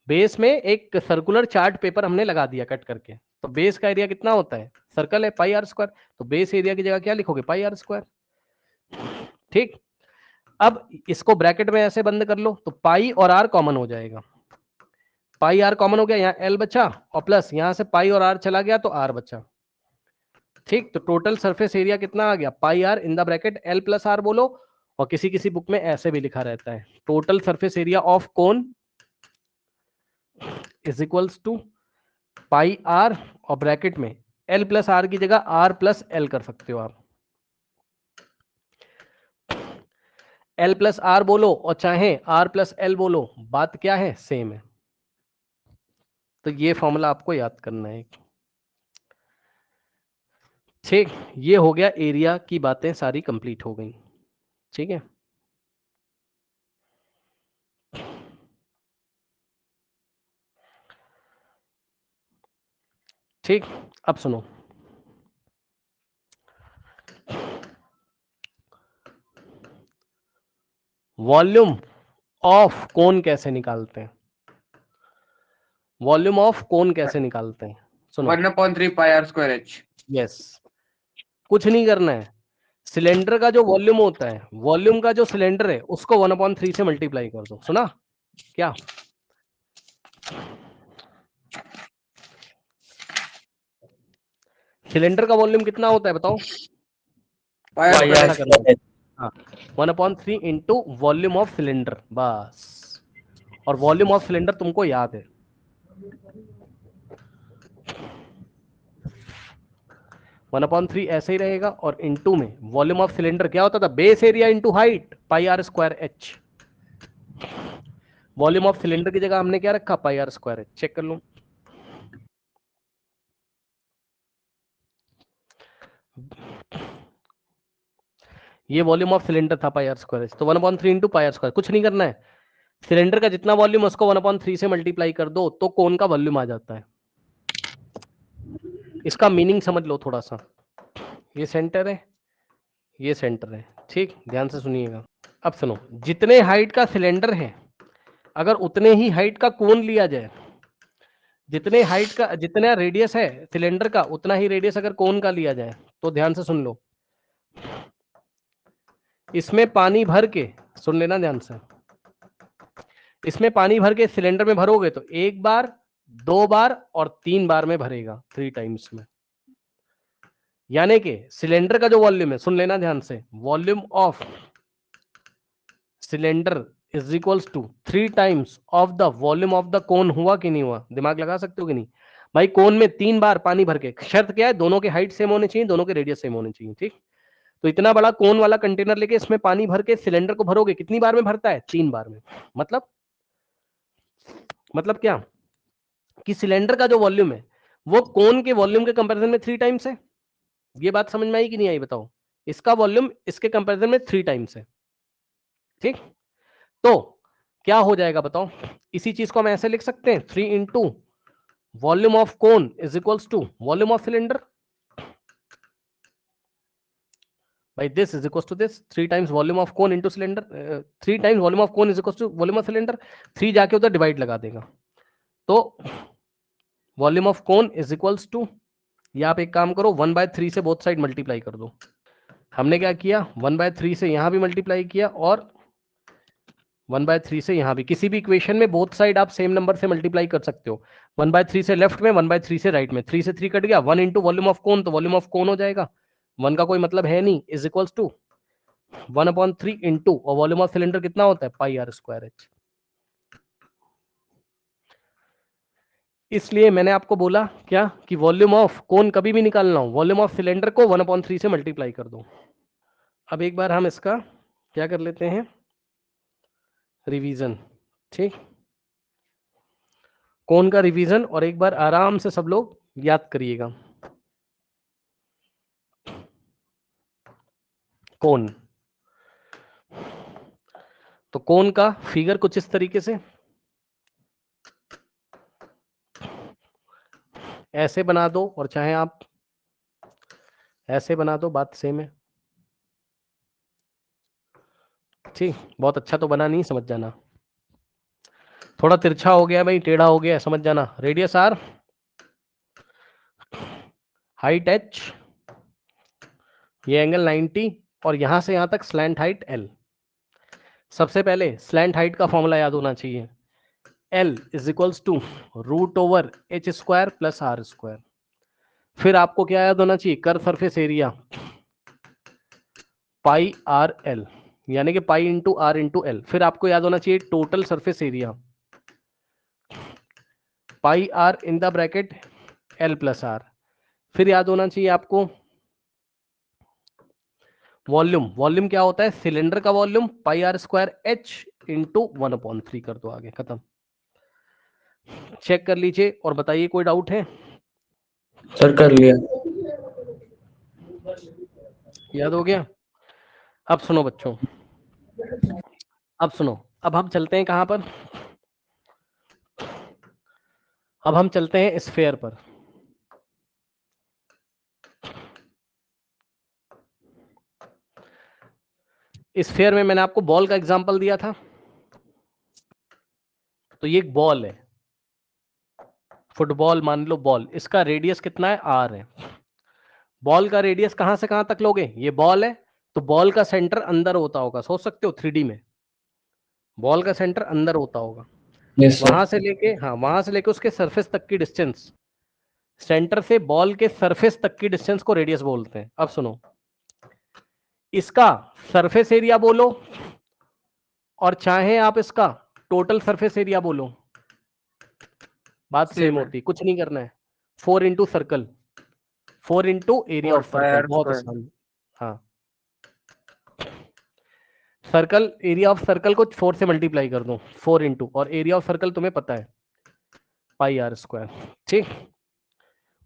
बेस में एक सर्कुलर चार्ट पेपर हमने लगा दिया कट करके, तो बेस का एरिया कितना होता है, सर्कल है πr², तो बेस एरिया की जगह क्या लिखोगे, πr², ठीक। अब इसको ब्रैकेट में ऐसे बंद कर लो तो पाई और आर कॉमन हो जाएगा, पाई आर कॉमन हो गया, यहाँ एल बचा और प्लस यहाँ से पाई और आर चला गया तो आर बचा, ठीक। तो टोटल सरफेस एरिया कितना आ गया, pi are in the bracket L plus r बोलो, और किसी किसी बुक में ऐसे भी लिखा रहता है, total surface area of cone is equals to pi are और ब्रैकेट में एल प्लस आर की जगह आर प्लस एल कर सकते हो आप, एल प्लस आर बोलो और चाहे आर प्लस एल बोलो, बात क्या है, सेम है। तो ये फॉर्मूला आपको याद करना है, ठीक। ये हो गया, एरिया की बातें सारी कंप्लीट हो गई, ठीक है। ठीक, अब सुनो, वॉल्यूम ऑफ कोन कैसे निकालते हैं, वॉल्यूम ऑफ कोन कैसे निकालते हैं, सुनो। 1/3 πr²h। यस, कुछ नहीं करना है, सिलेंडर का जो वॉल्यूम होता है, वॉल्यूम का जो सिलेंडर है उसको 1/3 से मल्टीप्लाई कर दो। सुना क्या? सिलेंडर का वॉल्यूम कितना होता है बताओ? Pi r pi square r h. Square h. हाँ, 1/3 इंटू वॉल्यूम ऑफ सिलेंडर, बस। और वॉल्यूम ऑफ सिलेंडर तुमको याद है, 1/3 ऐसे ही रहेगा। और इंटू में वॉल्यूम ऑफ सिलेंडर क्या होता था? Base area into height, pi are square H. Volume of cylinder की जगह हमने क्या रखा? Pi are square H. Check कर लो। ये वॉल्यूम ऑफ सिलेंडर था, पाई आर स्क्वायर एच। तो 1/3 इंटू पाई आर स्क्वायर, कुछ नहीं करना है। सिलेंडर का जितना वॉल्यूम है उसको 1/3 से मल्टीप्लाई कर दो तो कोन का वॉल्यूम आ जाता है। इसका मीनिंग समझ लो थोड़ा सा। ये सेंटर है, ये सेंटर है, ठीक? ध्यान से सुनिएगा। अब सुनो, जितने हाइट का सिलेंडर है अगर उतने ही हाइट का कोन लिया जाए, जितने हाइट का, जितना रेडियस है सिलेंडर का उतना ही रेडियस अगर कोन का लिया जाए, तो ध्यान से सुन लो, इसमें पानी भर के, सुन लेना ध्यान से, इसमें पानी भर के सिलेंडर में भरोगे तो 1 बार, 2 बार और 3 बार में भरेगा, 3 टाइम्स में। यानी कि सिलेंडर का जो वॉल्यूम है, सुन लेना ध्यान से, volume of cylinder is equals to 3 times of the volume of the cone. हुआ कि नहीं हुआ? दिमाग लगा सकते हो कि नहीं भाई? कोन में 3 बार पानी भर के, शर्त क्या है? दोनों के हाइट सेम होने चाहिए, दोनों के रेडियस सेम होने चाहिए, ठीक? तो इतना बड़ा कोन वाला कंटेनर लेके इसमें पानी भर के सिलेंडर को भरोगे, कितनी बार में भरता है? 3 बार में। मतलब क्या कि सिलेंडर का जो वॉल्यूम है वो कोन के वॉल्यूम के कंपैरिजन में 3 टाइम्स है। ये बात समझ में आई कि नहीं आई बताओ? इसका वॉल्यूम इसके कंपैरिजन में 3 टाइम्स है, ठीक? तो क्या हो जाएगा बताओ? इसी चीज को हम ऐसे लिख सकते हैं, 3 into volume of cone is equals to volume of cylinder by this is equals to this, 3 times volume of cone into cylinder, 3 times volume of cone is equals to volume of cylinder। 3 जाके उधर divide लगा देगा, तो volume of cone is equals to, या आप एक काम करो 1/3 से बोथ साइड मल्टीप्लाई कर दो। हमने क्या किया? 1/3 से यहां भी मल्टीप्लाई किया और 1/3 से यहां भी। किसी भी इक्वेशन में बोथ साइड आप सेम नंबर से मल्टीप्लाई कर सकते हो। 1/3 से लेफ्ट में, 1/3 से राइट में, 3 से 3 कट गया, 1 इंटू वॉल्यूम ऑफ कोन, तो वॉल्यूम ऑफ कोन हो जाएगा, 1 का कोई मतलब है नहीं, इज इक्वल्स टू 1/3 इंटू, और वॉल्यूम ऑफ सिलेंडर कितना होता है? Pi are square H. इसलिए मैंने आपको बोला क्या कि वॉल्यूम ऑफ कोन कभी भी निकालना हो, वॉल्यूम ऑफ सिलेंडर को 1/3 से मल्टीप्लाई कर दो। अब एक बार हम इसका क्या कर लेते हैं? रिवीजन, ठीक? कोन का रिवीजन, और एक बार आराम से सब लोग याद करिएगा। कोन, तो कोन का फिगर कुछ इस तरीके से ऐसे बना दो, और चाहे आप ऐसे बना दो, बात सेम है, ठीक? बहुत अच्छा तो बना नहीं, समझ जाना। थोड़ा तिरछा हो गया भाई, टेढ़ा हो गया, समझ जाना। रेडियस आर, हाइट एच, ये एंगल 90, और यहां से यहां तक स्लैंट हाइट एल। सबसे पहले स्लैंट हाइट का फॉर्मूला याद होना चाहिए, L is equals to √h² plus r²। फिर आपको क्या याद होना चाहिए? Curve surface area, pi R L, यानी कि pi into R into L. फिर आपको याद होना चाहिए total surface area, pi are in the bracket L plus R. फिर याद होना चाहिए आपको वॉल्यूम, वॉल्यूम क्या होता है? सिलेंडर का volume, pi are square H into 1/3 कर दो, आगे खत्म। चेक कर लीजिए और बताइए, कोई डाउट है? सर कर लिया। याद हो गया? अब सुनो बच्चों, अब सुनो, अब हम चलते हैं कहां पर? अब हम चलते हैं स्फीयर पर। स्फीयर में मैंने आपको बॉल का एग्जांपल दिया था, तो ये एक बॉल है, फुटबॉल मान लो बॉल, इसका रेडियस कितना है? आर है। बॉल का रेडियस कहां से कहां तक लोगे? ये बॉल है, तो बॉल का सेंटर अंदर होता होगा, सोच सकते हो 3D में बॉल का सेंटर अंदर होता होगा। Yes sir. वहां से लेके, हाँ वहां से लेके उसके सरफेस तक की डिस्टेंस, सेंटर से बॉल के सरफेस तक की डिस्टेंस को रेडियस बोलते हैं। अब सुनो, इसका सरफेस एरिया बोलो और चाहे आप इसका टोटल सरफेस एरिया बोलो, बात Same सेम है। होती, कुछ नहीं करना है। 4 into circle, 4 into area 4 of pi circle, r बहुत square। आसान। हाँ, सर्कल, एरिया ऑफ सर्कल को 4 से मल्टीप्लाई कर दो, 4 इंटू, और एरिया ऑफ सर्कल तुम्हें पता है पाई आर स्क्वायर। ठीक,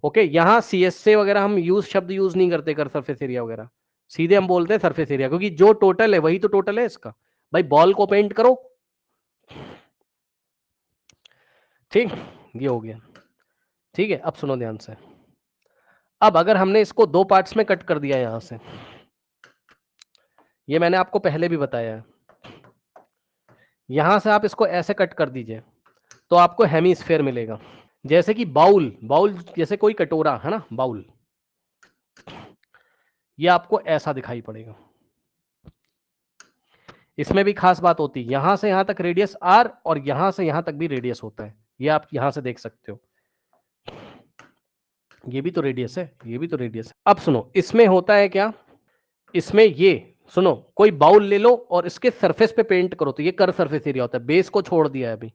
ओके। यहाँ CSA वगैरह हम शब्द यूज नहीं करते, कर सरफेस एरिया वगैरह, सीधे हम बोलते हैं सरफेस एरिया, क्योंकि जो टोटल है वही तो टोटल है इसका। भाई बॉल को पेंट करो, ठीक, ये हो गया। ठीक है, अब सुनो ध्यान से। अब अगर हमने इसको 2 पार्ट्स में कट कर दिया यहां से, ये मैंने आपको पहले भी बताया है, यहां से आप इसको ऐसे कट कर दीजिए तो आपको हेमीस्फेयर मिलेगा। जैसे कि बाउल, बाउल जैसे कोई कटोरा है ना, बाउल, ये आपको ऐसा दिखाई पड़ेगा। इसमें भी खास बात होती है, यहां से यहां तक रेडियस r और यहां से यहां तक भी रेडियस होता है, ये आप यहां से देख सकते हो, ये भी तो रेडियस है, ये भी तो रेडियस है। अब सुनो, इसमें होता है क्या, इसमें ये सुनो, कोई बाउल ले लो और इसके सरफेस पे पेंट करो तो ये कर्व सरफेस एरिया होता है। बेस को छोड़ दिया है अभी,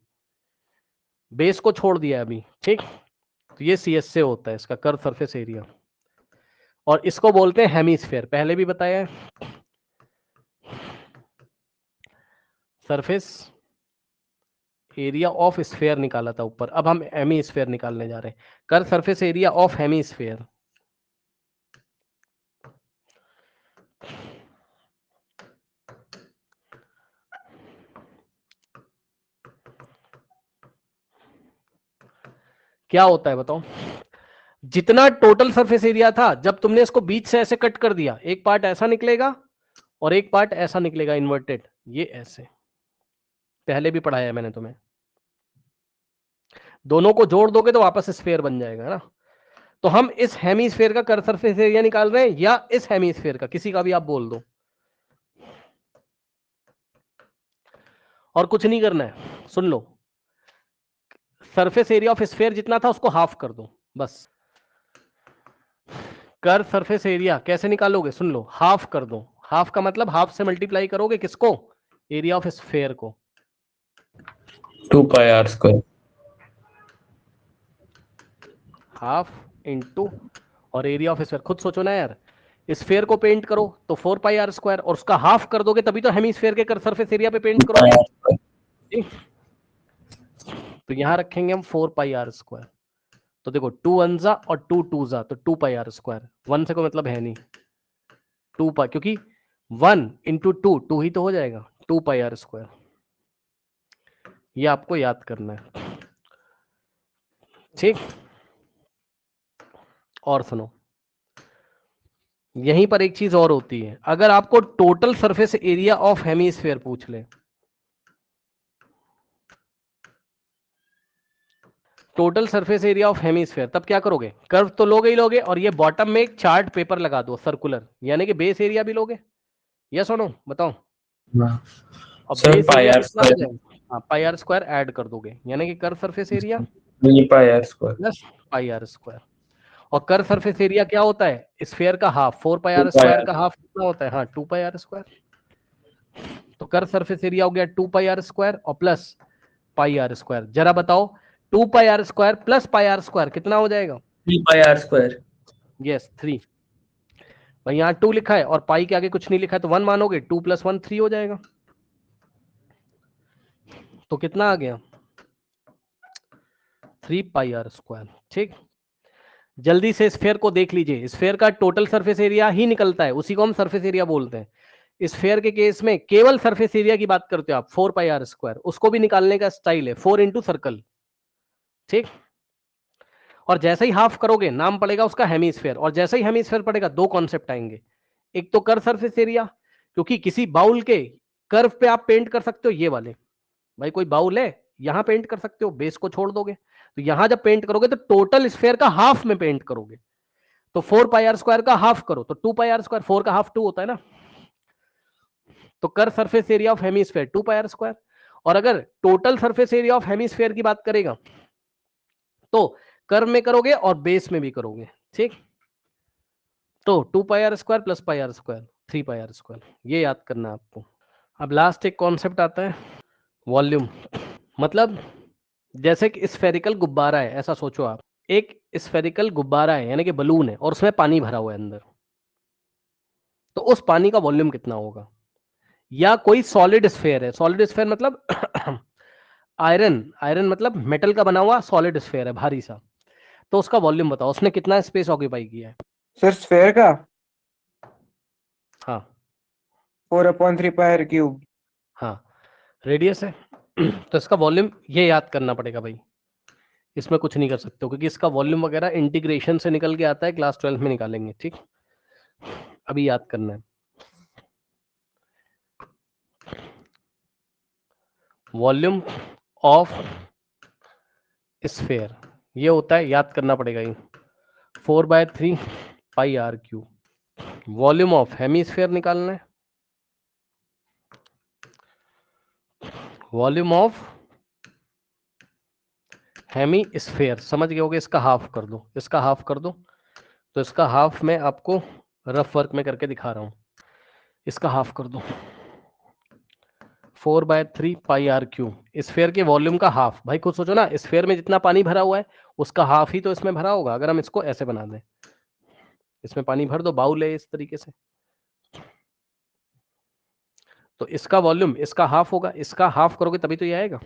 बेस को छोड़ दिया है अभी, ठीक, तो ये CSA होता है, इसका कर्व सरफेस एरिया, और इसको बोलते हैं हेमीस्फेयर, पहले भी बताया है। सरफेस एरिया ऑफ स्फेयर निकाला था ऊपर, अब हम हेमीस्फेयर निकालने जा रहे हैं, curve surface area of hemisphere. क्या होता है बताओ, जितना टोटल सरफेस एरिया था, जब तुमने इसको बीच से ऐसे कट कर दिया, एक पार्ट ऐसा निकलेगा और एक पार्ट ऐसा निकलेगा इन्वर्टेड, ये ऐसे, पहले भी पढ़ाया है मैंने तुम्हें। दोनों को जोड़ दोगे तो वापस स्फेयर बन जाएगा ना। तो हम इस हेमीस्फेयर का कर्व सरफेस एरिया निकाल रहे हैं, या इस हेमीस्फेयर का, किसी का भी आप बोल दो, और कुछ नहीं करना है। सुन लो, सरफेस एरिया ऑफ स्फेयर जितना था उसको हाफ कर दो बस। कर्व सरफेस एरिया कैसे निकालोगे, सुन लो, हाफ कर दो। हाफ का मतलब हाफ से मल्टीप्लाई करोगे किसको, एरिया ऑफ स्फेयर को, 2 pi r square। Half into और एरिया ऑफ स्फेयर, खुद सोचो ना यार, स्फेयर को पेंट करो तो 4 पाई आर स्क्वायर, और उसका हाफ कर दोगे तभी तो हेमीस्फेयर के कर सरफेस एरिया पे पेंट 2 pi करोगे। r square। तो यहां रखेंगे हम 4 पाई आर स्क्वायर, तो देखो 2 1 और 2 2 तो 2 पाई आर स्क्वायर, 1 से कोई मतलब है नहीं, 2 पाई, क्योंकि 1 इंटू 2 ही तो हो जाएगा, 2 पाई आर स्क्वायर, ये आपको याद करना है, ठीक। और सुनो, यहीं पर एक चीज और होती है, अगर आपको total surface area of hemisphere पूछ ले, total surface area of hemisphere, तब क्या करोगे, कर्व तो लोगे ही लोगे, और ये बॉटम में एक चार्ट पेपर लगा दो सर्कुलर, यानी कि बेस एरिया भी लोगे। यस और नो बताओ, हाँ और sir, base pi area r कितना हो square। जाएगा, हाँ पाई आर स्क्वायर ऐड कर दोगे, यानी कि कर्व सरफेस एरिया ये pi r square। Plus pi are square. और कर्व सरफेस एरिया क्या होता है, स्फेयर का half, 4 pi 2 r pi square r। का हाफ कितना होता है, हाँ 2 पाई आर स्क्वायर। तो कर्व सरफेस एरिया हो गया 2 पाई आर स्क्वायर और प्लस पाई आर स्क्वायर। जरा बताओ 2 pi are square plus pi are square कितना हो जाएगा, 3 pi r square। यस 3। भाई यहाँ 2 लिखा है और पाई के आगे कुछ नहीं लिखा है, तो 1 मानोगे, 2 + 1 3 हो जाएगा। तो कितना आ गया, 3 पाई आर स्क्वायर, ठीक। जल्दी से स्फेयर को देख लीजिए, स्फेयर का टोटल सरफेस एरिया ही निकलता है, उसी को हम सरफेस एरिया बोलते हैं। स्फेयर के केस में केवल सरफेस एरिया की बात करते हो आप, 4 पाई आर स्क्वायर, उसको भी निकालने का स्टाइल है 4 इंटू सर्कल, ठीक। और जैसे ही हाफ करोगे नाम पड़ेगा उसका हेमीस्फेयर, और जैसे ही हेमीस्फेयर पड़ेगा दो कॉन्सेप्ट आएंगे, एक तो कर्व सरफेस एरिया, क्योंकि किसी बाउल के कर्व पे आप पेंट कर सकते हो ये वाले, भाई कोई बाउल है यहां पेंट कर सकते हो, बेस को छोड़ दोगे, तो यहां जब पेंट करोगे तो टोटल स्फेयर का हाफ में पेंट करोगे, तो 4 पाई आर स्क्वायर का हाफ करो तो 2 पाई आर स्क्वायर, 4 का हाफ 2 होता है ना, तो curve surface area of hemisphere 2 pi are square, और अगर total surface area of hemisphere की बात करेगा तो कर्व में करोगे और बेस में भी करोगे, ठीक। तो 2 pi are square plus pi are square 3 pi are square, ये याद करना है आपको। अब लास्ट एक कॉन्सेप्ट आता है वॉल्यूम, मतलब जैसे कि स्फेरिकल गुब्बारा है, ऐसा सोचो आप, एक स्फेरिकल गुब्बारा है यानी कि बलून है और उसमें पानी भरा हुआ है अंदर, तो उस पानी का वॉल्यूम कितना होगा। या कोई सॉलिड स्फेयर है, सॉलिड स्फेयर मतलब आयरन मतलब मेटल का बना हुआ सॉलिड स्फेयर है भारी सा, तो उसका वॉल्यूम बताओ, उसने कितना स्पेस ऑक्यूपाई किया है। सर स्फेयर का हाँ 4/3 पाई आर क्यूब। हाँ रेडियस है तो इसका वॉल्यूम ये याद करना पड़ेगा भाई, इसमें कुछ नहीं कर सकते हो क्योंकि इसका वॉल्यूम वगैरह इंटीग्रेशन से निकल के आता है, क्लास 12 में निकालेंगे, ठीक। अभी याद करना है वॉल्यूम ऑफ स्फेयर, ये होता है, याद करना पड़ेगा ये 4/3 pi are cube. Volume of hemisphere निकालना है, वॉल्यूम ऑफ हेमीस्फेयर समझ गए होगे, इसका हाफ कर दो, इसका हाफ कर दो, तो इसका हाफ मैं आपको रफ वर्क में करके दिखा रहा हूं, इसका हाफ कर दो 4/3 पाई आर क्यूब, स्फेयर के वॉल्यूम का हाफ। भाई खुद सोचो ना, स्फेयर में जितना पानी भरा हुआ है उसका हाफ ही तो इसमें भरा होगा। अगर हम इसको ऐसे बना दें, इसमें पानी भर दो, बाउल है इस तरीके से, तो इसका वॉल्यूम इसका हाफ होगा, इसका हाफ करोगे तभी तो ये आएगा।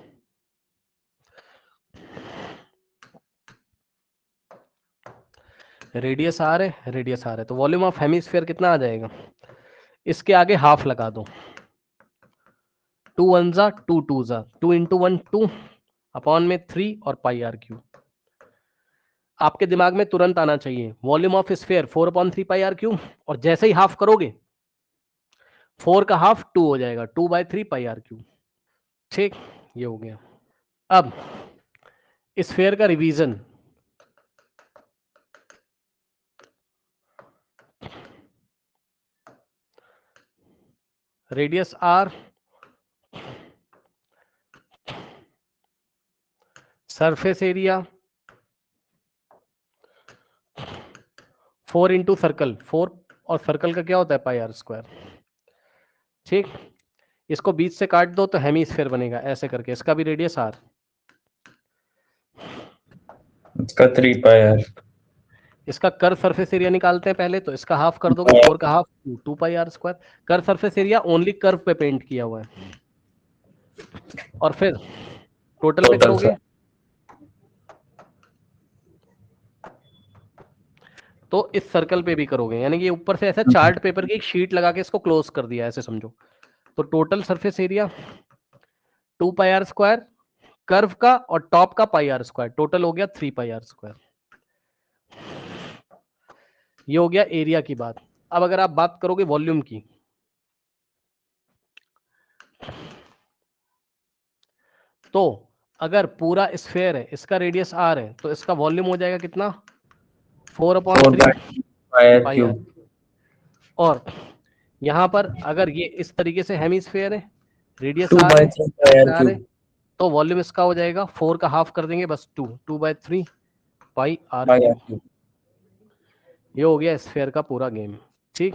रेडियस आर है, रेडियस आर है, तो वॉल्यूम ऑफ हेमीस्फेयर कितना आ जाएगा, इसके आगे हाफ लगा दो, 2 1 जा 2 2 जा 2 इंटू 1 2 अपॉन में 3 और पाई आर क्यूब। आपके दिमाग में तुरंत आना चाहिए volume of sphere 4/3 pi are cube, और जैसे ही हाफ करोगे 4 का हाफ 2 हो जाएगा, 2/3 पाई आर क्यूब, ठीक। ये हो गया। अब स्फेयर का revision, radius R, surface area 4 into circle 4, और सर्कल का क्या होता है पाई आर स्क्वायर, ठीक। इसको बीच से काट दो तो हेमीस्फेयर बनेगा ऐसे करके, इसका भी रेडियस आर, इसका 3 पाई आर। इसका कर्व सरफेस एरिया निकालते हैं पहले, तो इसका हाफ कर दोगे 4 का half 2 pi are square. Curve surface area only curve पे पेंट किया हुआ है, और फिर टोटल पे करोगे तो इस सर्कल पे भी करोगे, यानी कि ऊपर से ऐसा चार्ट पेपर की एक शीट लगा के इसको क्लोज कर दिया, ऐसे समझो। तो total surface area 2 pi are square curve का और टॉप का पाई आर स्क्वायर, टोटल हो गया 3 पाई आर स्क्वायर। ये हो गया एरिया की बात। अब अगर आप बात करोगे वॉल्यूम की, तो अगर पूरा स्फेयर है, इसका रेडियस आर है, तो इसका वॉल्यूम हो जाएगा कितना 4/3 pi r pi are. Cube. और यहाँ पर अगर ये इस तरीके से हेमीस्फेयर है, रेडियस 2 आर बाई है, 3 पाई आर आर है, क्यूब। तो वॉल्यूम इसका हो जाएगा 4 का हाफ कर देंगे बस 2/3 pi r pi are cube. Cube. ये हो गया स्फेयर का पूरा गेम, ठीक।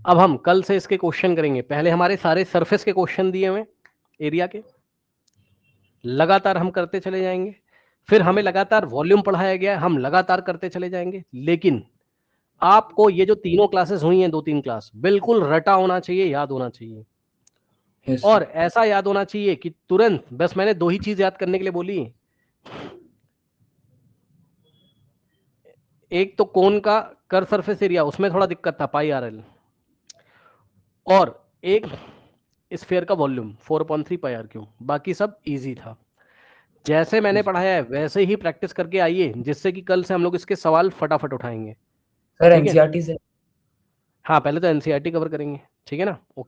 अब हम कल से इसके क्वेश्चन करेंगे। पहले हमारे सारे सरफेस के क्वेश्चन दिए हुए एरिया के, लगातार हम करते चले जाएंगे। फिर हमें लगातार वॉल्यूम पढ़ाया गया है, हम लगातार करते चले जाएंगे। लेकिन आपको ये जो तीनों क्लासेस हुई हैं, 2-3 क्लास, बिल्कुल रटा होना चाहिए, याद होना चाहिए। Yes, और ऐसा याद होना चाहिए कि तुरंत, बस मैंने 2 ही चीज याद करने के लिए बोली। एक तो कोन का कर्व सरफेस एरिया, उसमें थोड़ा दिक्कत था पाई आर एल, और एक स्फीयर का वॉल्यूम 4/3 पाई आर क्यूब। बाकी सब इजी था। जैसे मैंने पढ़ाया है वैसे ही प्रैक्टिस करके आइए, जिससे कि कल से हम लोग इसके सवाल फटाफट उठाएंगे। सर ठीक है? एनसीईआरटी से। हाँ, पहले तो एनसीईआरटी कवर करेंगे, ठीक है ना? ओके।